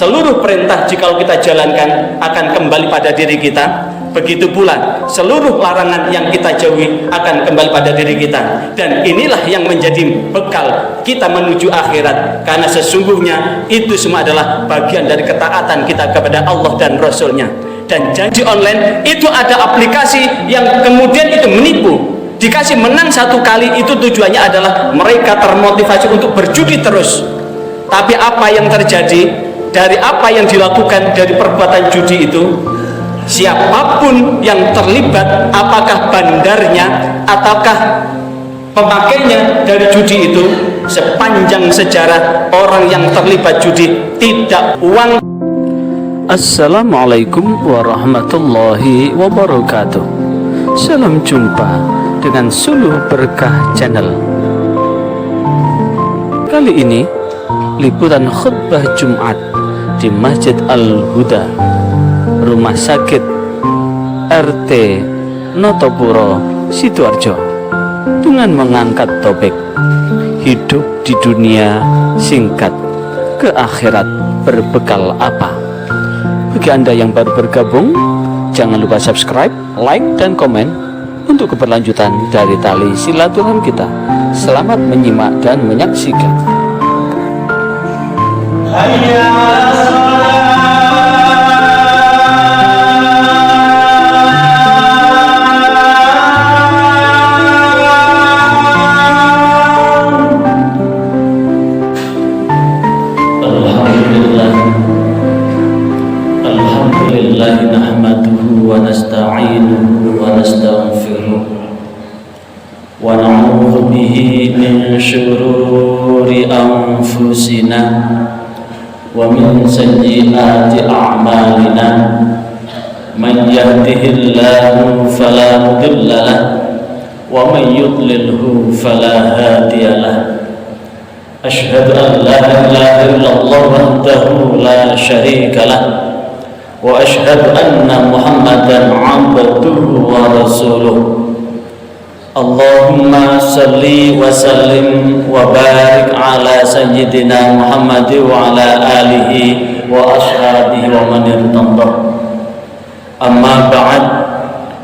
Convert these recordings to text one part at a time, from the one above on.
seluruh perintah jikalau kita jalankan akan kembali pada diri kita. Begitu pula seluruh larangan yang kita jauhi akan kembali pada diri kita. Dan inilah yang menjadi bekal kita menuju akhirat, karena sesungguhnya itu semua adalah bagian dari ketaatan kita kepada Allah dan Rasulnya. Dan janji online itu ada aplikasi yang kemudian itu menipu. Dikasih menang satu kali, itu tujuannya adalah mereka termotivasi untuk berjudi terus. Tapi apa yang terjadi dari apa yang dilakukan dari perbuatan judi itu, siapapun yang terlibat, apakah bandarnya ataukah pemakainya dari judi itu, sepanjang sejarah orang yang terlibat judi tidak uang. Assalamualaikum warahmatullahi wabarakatuh. Salam jumpa dengan Suluh Berkah Channel. Kali ini liputan khutbah Jumat di Masjid Al-Huda, Rumah Sakit RT Notopuro, Sidoarjo, dengan mengangkat topik hidup di dunia singkat, ke akhirat berbekal apa. Bagi Anda yang baru bergabung, jangan lupa subscribe, like, dan komen untuk keberlanjutan dari tali silaturahim kita. Selamat menyimak dan menyaksikan. Alhamdulillah nahmaduhu wa nasta'inuhu wa nastaghfiruh wa na'udzu bihi min syururi anfusina wa min sayyiati a'malina. Man yahdihillahu fala mudilla lahu wa man yudlilhu fala hadiya lahu. Asyhadu an la ilaha illallah wahdahu la syarika lahu wa asyhadu anna Muhammadan 'abduhu wa rasuluh. Allahumma salli wa sallim wa barik ala sayyidina Muhammad wa ala alihi wa ashabihi wa man irtadah. Amma ba'd,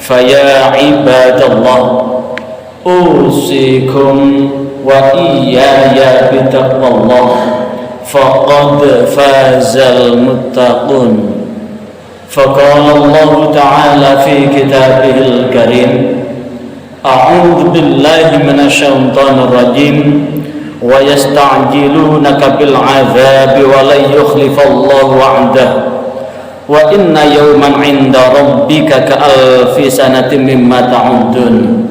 fa ya ibadallah, usikum wa iyaya bitaqwallah, faqad fazal muttaqun. Faqala Allah Ta'ala fi kitabihil karim, a'udzu billahi minasyaitonir rajim, wa yasta'jilunaka bil 'adzabi wa la yukhlifallahu 'adahu wa inna yawman 'inda rabbika ka alfi sanatin mimma ta'uddun.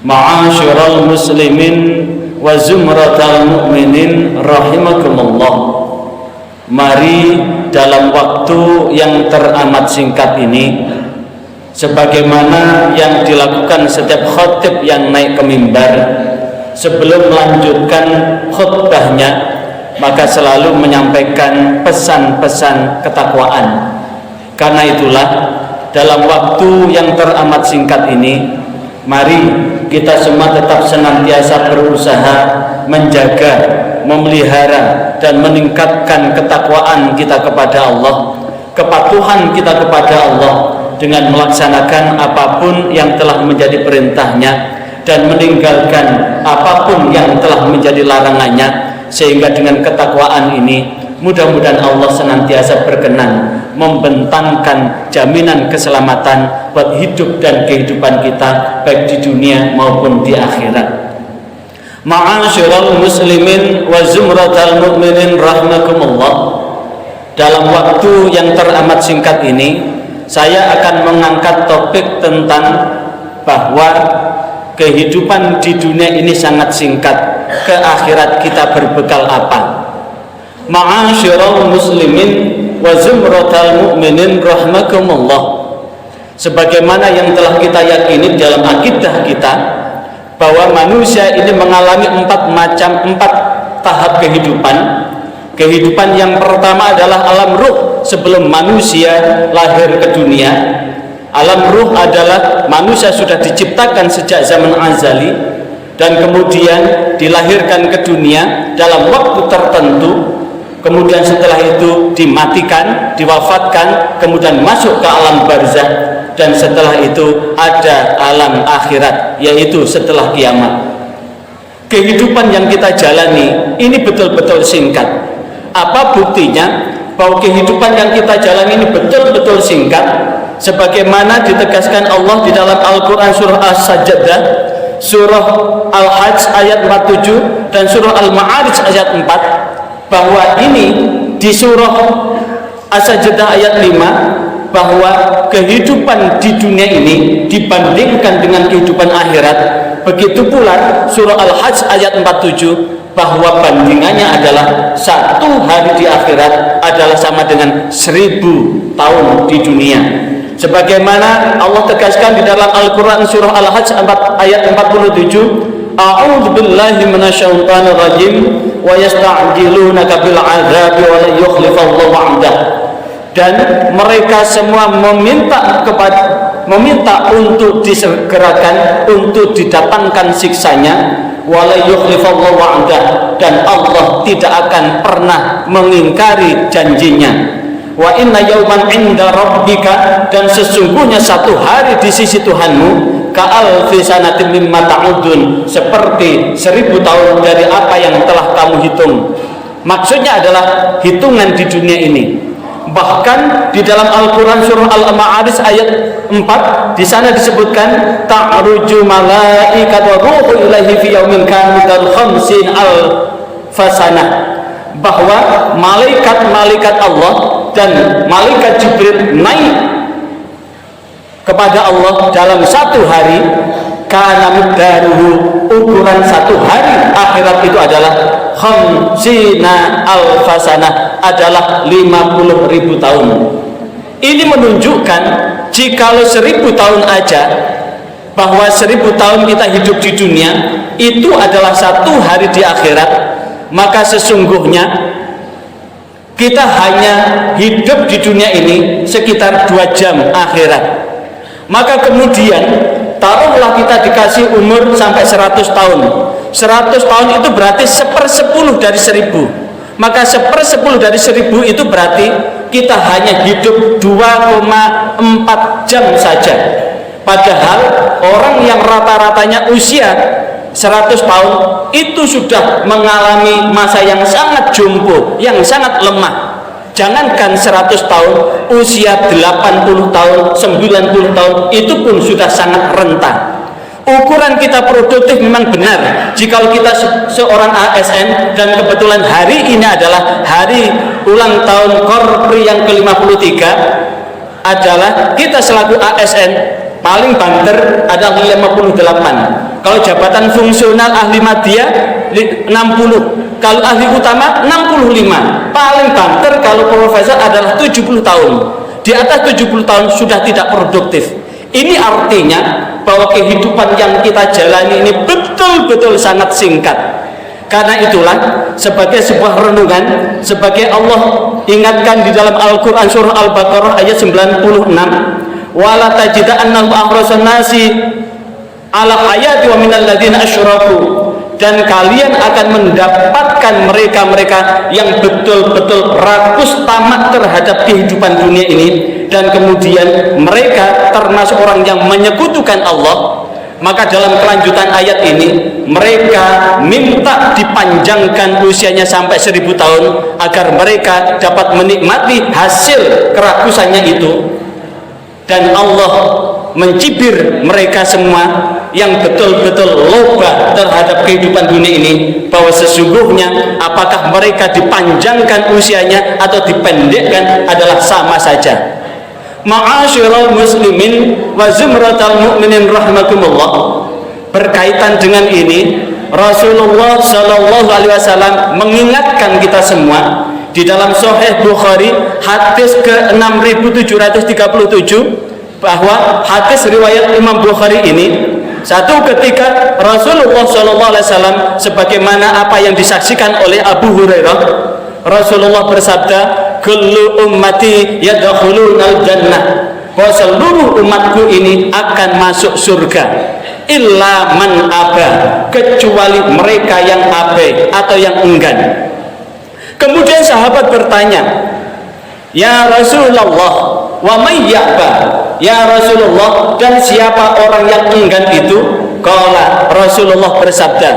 Ma'asyiral muslimin wa zumratal mu'minin rahimakumullah. Mari dalam waktu yang teramat singkat ini, sebagaimana yang dilakukan setiap khatib yang naik ke mimbar, sebelum melanjutkan khutbahnya, maka selalu menyampaikan pesan-pesan ketakwaan. Karena itulah dalam waktu yang teramat singkat ini, mari kita semua tetap senantiasa berusaha menjaga, memelihara, dan meningkatkan ketakwaan kita kepada Allah, kepatuhan kita kepada Allah, dengan melaksanakan apapun yang telah menjadi perintahnya dan meninggalkan apapun yang telah menjadi larangannya. Sehingga dengan ketakwaan ini, mudah-mudahan Allah senantiasa berkenan membentangkan jaminan keselamatan buat hidup dan kehidupan kita, baik di dunia maupun di akhirat. Ma'asyiral muslimin wa zumratal mu'minin rahimakumullah. Dalam waktu yang teramat singkat ini, saya akan mengangkat topik tentang bahwa kehidupan di dunia ini sangat singkat, ke akhirat kita berbekal apa. Ma'asyiral muslimin wa zumratal mu'minin rahimakumullah. Sebagaimana yang telah kita yakini dalam akidah kita, bahwa manusia ini mengalami empat tahap kehidupan. Kehidupan yang pertama adalah alam ruh sebelum manusia lahir ke dunia. Alam ruh adalah manusia sudah diciptakan sejak zaman azali dan kemudian dilahirkan ke dunia dalam waktu tertentu. Kemudian setelah itu dimatikan, diwafatkan, kemudian masuk ke alam barzakh, dan setelah itu ada alam akhirat, yaitu setelah kiamat. Kehidupan yang kita jalani ini betul-betul singkat. Apa buktinya bahwa kehidupan yang kita jalani ini betul-betul singkat? Sebagaimana ditegaskan Allah di dalam Al-Quran surah As-Sajdah, surah Al-Hajj ayat 47 dan surah Al-Ma'arij ayat 4, bahwa ini di surah As-Sajdah ayat 5, bahwa kehidupan di dunia ini dibandingkan dengan kehidupan akhirat. Begitu pula surah Al-Hajj ayat 47, bahwa bandingannya adalah satu hari di akhirat adalah sama dengan 1000 tahun di dunia. Sebagaimana Allah tegaskan di dalam Al-Quran surah Al-Hajj ayat 47, A'udzu billahi minasyaitonir rajim wa yasta'jilunaka bil 'adzabi wa la yukhlifallahu 'ahdah. Dan mereka semua meminta untuk disegerakan, untuk didatangkan siksanya, wa la yukhlifallahu 'ahdah, dan Allah tidak akan pernah mengingkari janjinya. Wa inna yauman 'inda rabbika, dan sesungguhnya satu hari di sisi Tuhanmu, ka'alfi sanatin mimma ta'udun, seperti 1000 tahun dari apa yang telah kamu hitung. Maksudnya adalah hitungan di dunia ini. Bahkan di dalam Al-Quran surah Al-Ma'arij ayat 4, di sana disebutkan ta'ruju malaikat wa ruhu ilaihi fi yaumin kana khamsin alfasanah, bahwa malaikat-malaikat Allah dan malaikat Jibril naik kepada Allah dalam satu hari, kana miqdaruhu, ukuran satu hari akhirat itu adalah khamsina alfasanah, adalah 50.000 tahun. Ini menunjukkan jikalau 1000 tahun aja, bahwa 1000 tahun kita hidup di dunia itu adalah satu hari di akhirat, maka sesungguhnya kita hanya hidup di dunia ini sekitar 2 jam akhirat. Maka kemudian taruhlah kita dikasih umur sampai 100 tahun. 100 tahun itu berarti 1/10 dari 1000. Maka 1/10 dari 1000 itu berarti kita hanya hidup 2,4 jam saja. Padahal orang yang rata-ratanya usia 100 tahun itu sudah mengalami masa yang sangat jompo, yang sangat lemah. Jangankan 100 tahun, usia 80 tahun, 90 tahun itu pun sudah sangat rentan. Ukuran kita produktif memang benar jika kita seorang ASN, dan kebetulan hari ini adalah hari ulang tahun Korpri yang ke-53, adalah kita selaku ASN paling banter adalah 58. Kalau jabatan fungsional ahli media 60, kalau ahli utama 65. Paling banter kalau profesor adalah 70 tahun. Di atas 70 tahun sudah tidak produktif. Ini artinya bahwa kehidupan yang kita jalani ini betul-betul sangat singkat. Karena itulah, sebagai sebuah renungan, sebagai Allah ingatkan di dalam Al-Quran surah Al-Baqarah ayat 96, wala tajidannahum ahrasan nasi ala hayati wa minal ladzina asyraku, dan kalian akan mendapatkan mereka-mereka yang betul-betul rakus tamak terhadap kehidupan dunia ini, dan kemudian mereka termasuk orang yang menyekutukan Allah. Maka dalam kelanjutan ayat ini mereka minta dipanjangkan usianya sampai 1000 tahun agar mereka dapat menikmati hasil kerakusannya itu. Dan Allah mencibir mereka semua yang betul-betul loba terhadap kehidupan dunia ini, bahwa sesungguhnya apakah mereka dipanjangkan usianya atau dipendekkan adalah sama saja. Ma'asyiral muslimin wa zumratal mu'minin rahimakumullah. Berkaitan dengan ini, Rasulullah Shallallahu Alaihi Wasallam mengingatkan kita semua di dalam Sahih Bukhari hadis ke 6737, bahwa hadis riwayat Imam Bukhari ini, satu ketika Rasulullah Shallallahu Alaihi Wasallam, sebagaimana apa yang disaksikan oleh Abu Hurairah, Rasulullah bersabda, kullu ummati yadkhulunal jannah, bahwa seluruh umatku ini akan masuk surga, illa man aba, kecuali mereka yang abai atau yang enggan. Kemudian sahabat bertanya, Ya Rasulullah, wa may ya'ba, ya Rasulullah, dan siapa orang yang enggan itu? Qala, Rasulullah bersabda,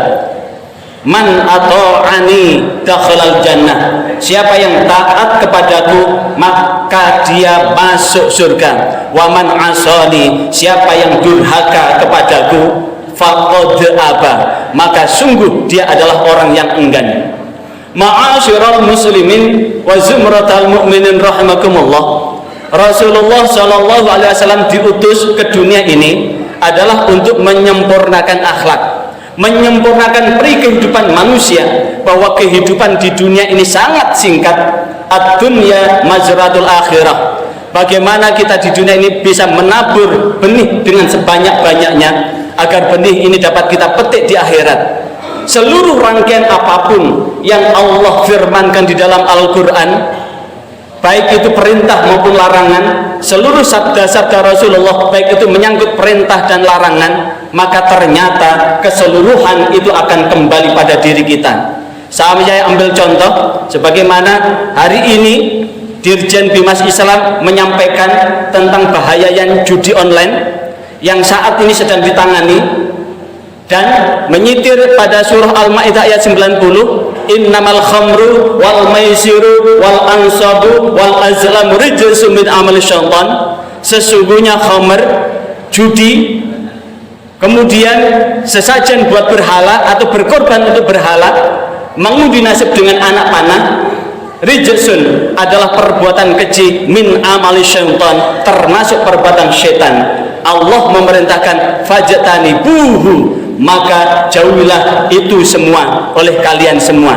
man ata'ani dakhalal jannah, siapa yang taat kepadaku maka dia masuk surga. Wa man asani, siapa yang durhaka kepadaku faqad aba, maka sungguh dia adalah orang yang enggan. Ma'asyiral muslimin wa zumratal mu'minin rahimakumullah, Rasulullah Shallallahu Alaihi Wasallam diutus ke dunia ini adalah untuk menyempurnakan akhlak, menyempurnakan peri kehidupan manusia, bahwa kehidupan di dunia ini sangat singkat. Ad-dunya mazratul akhirah, bagaimana kita di dunia ini bisa menabur benih dengan sebanyak-banyaknya agar benih ini dapat kita petik di akhirat. Seluruh rangkaian apapun yang Allah firmankan di dalam Al-Quran, baik itu perintah maupun larangan, seluruh sabda-sabda Rasulullah, baik itu menyangkut perintah dan larangan, maka ternyata keseluruhan itu akan kembali pada diri kita. Saya ambil contoh, sebagaimana hari ini Dirjen Bimas Islam menyampaikan tentang bahayanya judi online yang saat ini sedang ditangani, dan menyitir pada surah Al-Maidah ayat 90, innamal khamru wal maisiru wal ansabu wal azlamu rijsun min amali syaitan, sesungguhnya khamr, judi, kemudian sesajen buat berhala atau berkorban untuk berhala, mengundi nasib dengan anak panah, rijsun adalah perbuatan keji min amali syaitan, termasuk perbuatan syaitan. Allah memerintahkan fajtanibuhu, maka jauhilah itu semua oleh kalian semua.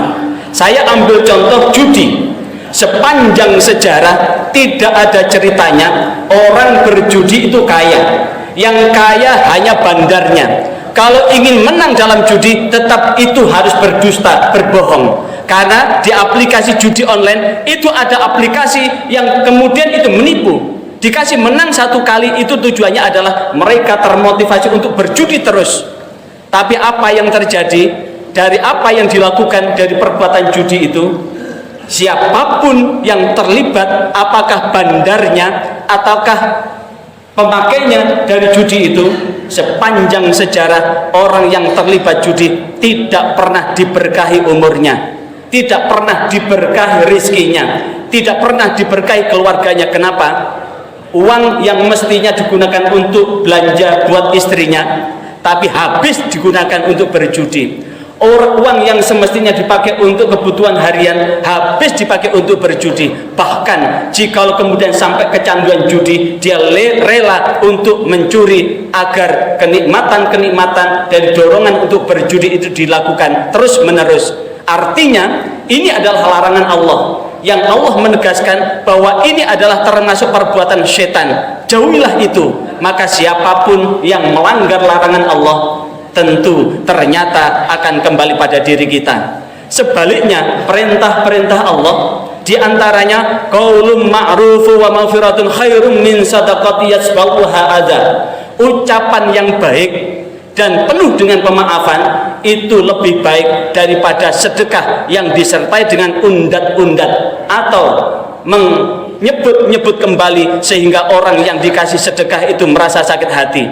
Saya ambil contoh judi. Sepanjang sejarah tidak ada ceritanya orang berjudi itu kaya. Yang kaya hanya bandarnya. Kalau ingin menang dalam judi, tetap itu harus berdusta, berbohong. Karena di aplikasi judi online itu ada aplikasi yang kemudian itu menipu. Dikasih menang satu kali, itu tujuannya adalah mereka termotivasi untuk berjudi terus. Tapi apa yang terjadi dari apa yang dilakukan dari perbuatan judi itu, siapapun yang terlibat, apakah bandarnya ataukah pemakainya dari judi itu, sepanjang sejarah orang yang terlibat judi tidak pernah diberkahi umurnya, tidak pernah diberkahi rizkinya, tidak pernah diberkahi keluarganya. Kenapa? Uang yang mestinya digunakan untuk belanja buat istrinya, tapi habis digunakan untuk berjudi. Uang yang semestinya dipakai untuk kebutuhan harian, habis dipakai untuk berjudi. Bahkan jika kemudian sampai kecanduan judi, dia rela untuk mencuri agar kenikmatan-kenikmatan dari dorongan untuk berjudi itu dilakukan terus menerus. Artinya ini adalah larangan Allah, yang Allah menegaskan bahwa ini adalah termasuk perbuatan setan. Jauhilah itu. Maka siapapun yang melanggar larangan Allah, tentu ternyata akan kembali pada diri kita. Sebaliknya, perintah-perintah Allah diantaranya qaulun ma'rufu wa maghfiratun khairum min sadaqati yasbauha adza. Ucapan yang baik dan penuh dengan pemaafan itu lebih baik daripada sedekah yang disertai dengan undat-undat atau menyebut-nyebut kembali sehingga orang yang dikasih sedekah itu merasa sakit hati.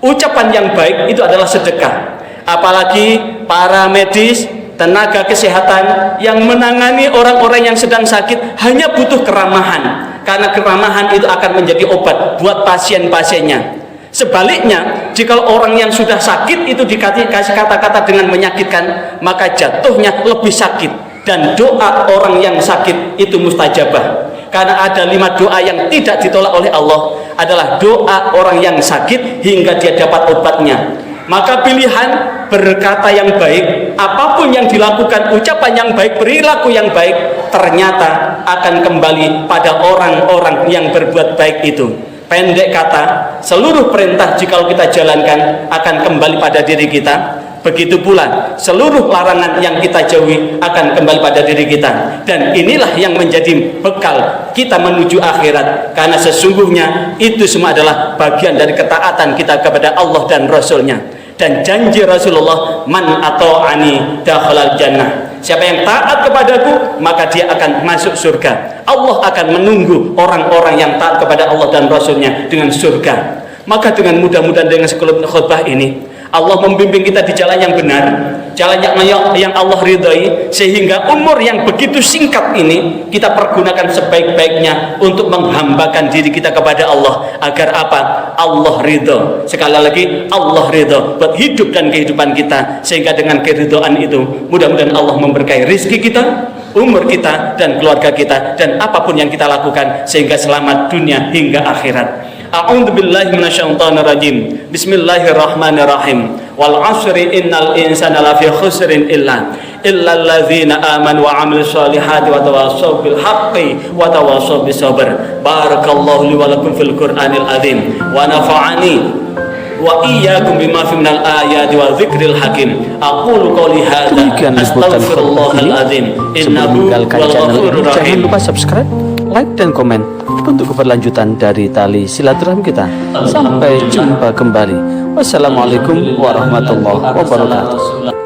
Ucapan yang baik itu adalah sedekah. Apalagi para medis, tenaga kesehatan yang menangani orang-orang yang sedang sakit hanya butuh keramahan, karena keramahan itu akan menjadi obat buat pasien-pasiennya. Sebaliknya, jika orang yang sudah sakit itu dikasih kata-kata dengan menyakitkan, maka jatuhnya lebih sakit. Dan doa orang yang sakit itu mustajabah. Karena ada 5 doa yang tidak ditolak oleh Allah, adalah doa orang yang sakit hingga dia dapat obatnya. Maka pilihan berkata yang baik, apapun yang dilakukan, ucapan yang baik, perilaku yang baik, ternyata akan kembali pada orang-orang yang berbuat baik itu. Pendek kata, seluruh perintah jika kita jalankan akan kembali pada diri kita. Begitu pula seluruh larangan yang kita jauhi akan kembali pada diri kita. Dan inilah yang menjadi bekal kita menuju akhirat, karena sesungguhnya itu semua adalah bagian dari ketaatan kita kepada Allah dan Rasulnya. Dan janji Rasulullah, man ata'ani dakhalal jannah, Siapa yang taat kepadaku, maka dia akan masuk surga. Allah akan menunggu orang-orang yang taat kepada Allah dan Rasulnya dengan surga. Maka dengan mudah-mudahan dengan sekelumit khutbah ini, Allah membimbing kita di jalan yang benar, jalan yang Allah ridhai, sehingga umur yang begitu singkat ini kita pergunakan sebaik-baiknya untuk menghambakan diri kita kepada Allah, agar apa? Allah ridho. Sekali lagi, Allah ridho buat hidup dan kehidupan kita, sehingga dengan keridhaan itu mudah-mudahan Allah memberkahi rezeki kita, umur kita, dan keluarga kita, dan apapun yang kita lakukan, sehingga selamat dunia hingga akhirat. A'udzu billahi minasyaitonir rajim. Bismillahirrahmanirrahim. Wal 'ashri innal insana lafi khusrin illa alladzina amanu wa 'amilus solihati wa tawassaw bil haqqi wa tawassaw bis sabr. Barakallahu li wa lakum fil Qur'anil azim wa nafa'ani wa iyyakum bima fi minal ayati wa dzikril hakim. Aqulu qouli hadza astaghfirullahal azim innahu wal ghafurur rahim. Jangan lupa subscribe, like dan komen untuk keberlanjutan dari tali silaturahmi kita. Sampai jumpa kembali. Wassalamualaikum warahmatullahi wabarakatuh.